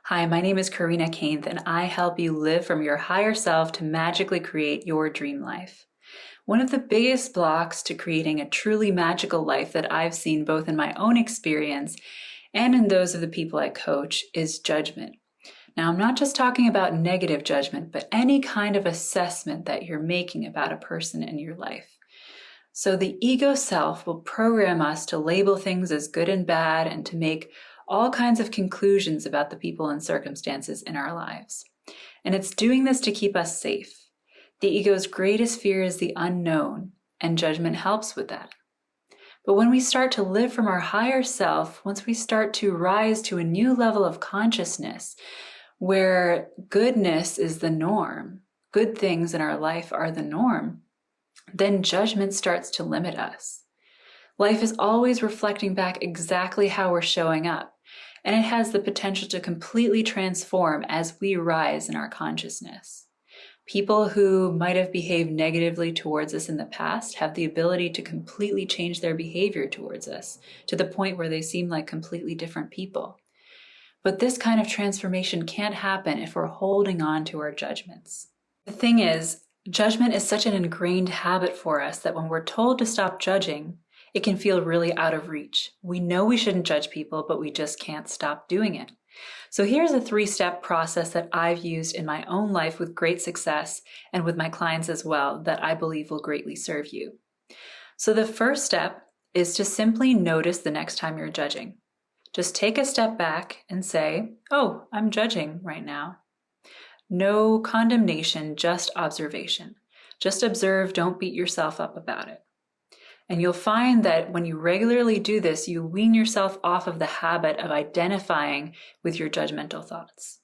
Hi, my name is Karina Kainth, and I help you live from your higher self to magically create your dream life. One of the biggest blocks to creating a truly magical life that I've seen both in my own experience and in those of the people I coach is judgment. Now, I'm not just talking about negative judgment, but any kind of assessment that you're making about a person in your life. So the ego self will program us to label things as good and bad and to make all kinds of conclusions about the people and circumstances in our lives. And it's doing this to keep us safe. The ego's greatest fear is the unknown, and judgment helps with that. But when we start to live from our higher self, once we start to rise to a new level of consciousness, where goodness is the norm, good things in our life are the norm, then judgment starts to limit us. Life is always reflecting back exactly how we're showing up, and it has the potential to completely transform as we rise in our consciousness. People who might have behaved negatively towards us in the past have the ability to completely change their behavior towards us to the point where they seem like completely different people. But this kind of transformation can't happen if we're holding on to our judgments. The thing is, judgment is such an ingrained habit for us that when we're told to stop judging, it can feel really out of reach. We know we shouldn't judge people, but we just can't stop doing it. So here's a 3-step process that I've used in my own life with great success and with my clients as well that I believe will greatly serve you. So the first step is to simply notice the next time you're judging. Just take a step back and say, "Oh, I'm judging right now." No condemnation, just observation. Just observe, don't beat yourself up about it. And you'll find that when you regularly do this, you wean yourself off of the habit of identifying with your judgmental thoughts.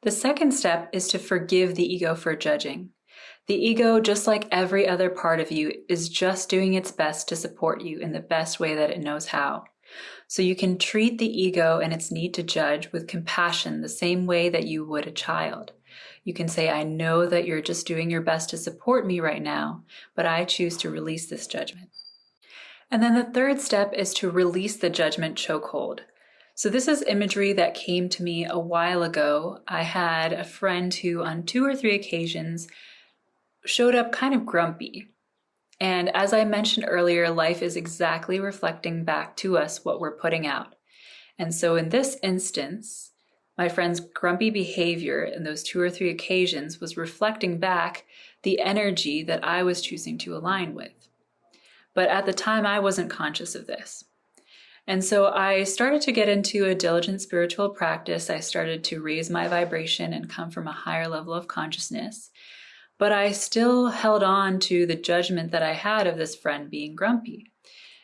The second step is to forgive the ego for judging. The ego, just like every other part of you, is just doing its best to support you in the best way that it knows how. So you can treat the ego and its need to judge with compassion the same way that you would a child. You can say, "I know that you're just doing your best to support me right now, but I choose to release this judgment." And then the third step is to release the judgment chokehold. So this is imagery that came to me a while ago. I had a friend who on 2 or 3 occasions showed up kind of grumpy. And as I mentioned earlier, life is exactly reflecting back to us what we're putting out. And so in this instance, my friend's grumpy behavior in those 2 or 3 occasions was reflecting back the energy that I was choosing to align with. But at the time, I wasn't conscious of this. And so I started to get into a diligent spiritual practice. I started to raise my vibration and come from a higher level of consciousness. But I still held on to the judgment that I had of this friend being grumpy.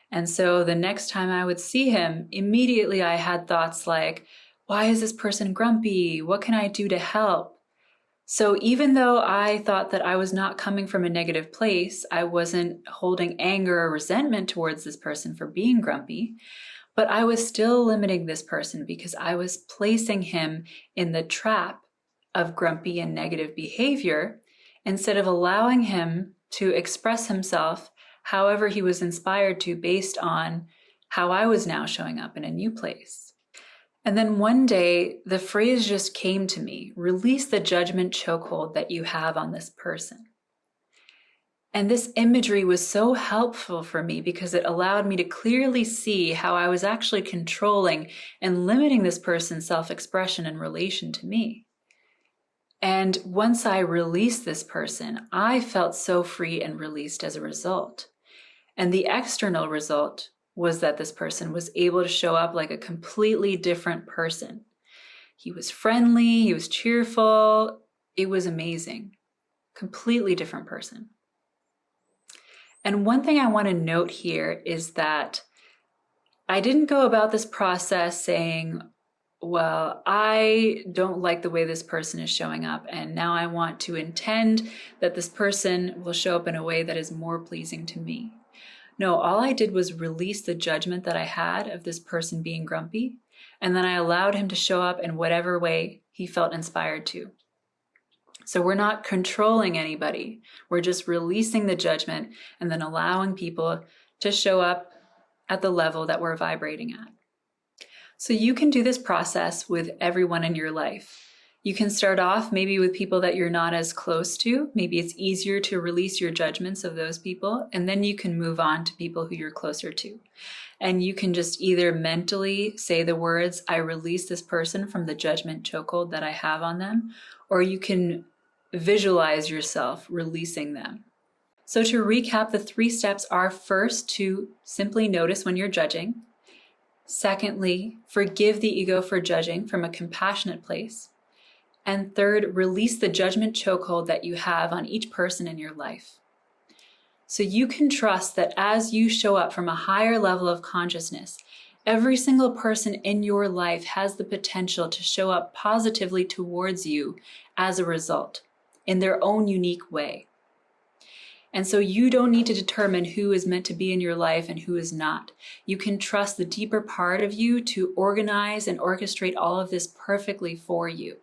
And so the next time I would see him, immediately I had thoughts like, "Why is this person grumpy? What can I do to help?" So even though I thought that I was not coming from a negative place, I wasn't holding anger or resentment towards this person for being grumpy, but I was still limiting this person because I was placing him in the trap of grumpy and negative behavior instead of allowing him to express himself however he was inspired to based on how I was now showing up in a new place. And then one day, the phrase just came to me, "Release the judgment chokehold that you have on this person." And this imagery was so helpful for me because it allowed me to clearly see how I was actually controlling and limiting this person's self-expression in relation to me. And once I released this person, I felt so free and released as a result. And the external result was that this person was able to show up like a completely different person. He was friendly, he was cheerful, it was amazing. Completely different person. And one thing I want to note here is that I didn't go about this process saying, "Well, I don't like the way this person is showing up, and now I want to intend that this person will show up in a way that is more pleasing to me." No, all I did was release the judgment that I had of this person being grumpy, and then I allowed him to show up in whatever way he felt inspired to. So we're not controlling anybody. We're just releasing the judgment and then allowing people to show up at the level that we're vibrating at. So you can do this process with everyone in your life. You can start off maybe with people that you're not as close to. Maybe it's easier to release your judgments of those people, and then you can move on to people who you're closer to. And you can just either mentally say the words, I release this person from the judgment chokehold that I have on them, or you can visualize yourself releasing them. So to recap, the 3 steps are: first, to simply notice when you're judging. Secondly, forgive the ego for judging from a compassionate place. And third, release the judgment chokehold that you have on each person in your life. So you can trust that as you show up from a higher level of consciousness, every single person in your life has the potential to show up positively towards you as a result, in their own unique way. And so you don't need to determine who is meant to be in your life and who is not. You can trust the deeper part of you to organize and orchestrate all of this perfectly for you.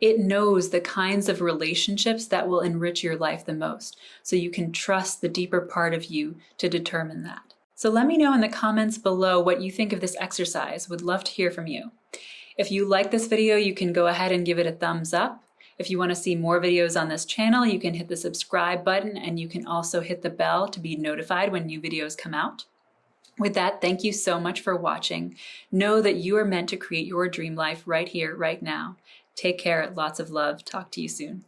It knows the kinds of relationships that will enrich your life the most. So you can trust the deeper part of you to determine that. So let me know in the comments below what you think of this exercise. Would love to hear from you. If you like this video, you can go ahead and give it a thumbs up. If you want to see more videos on this channel, you can hit the subscribe button, and you can also hit the bell to be notified when new videos come out. With that, thank you so much for watching. Know that you are meant to create your dream life right here, right now. Take care. Lots of love. Talk to you soon.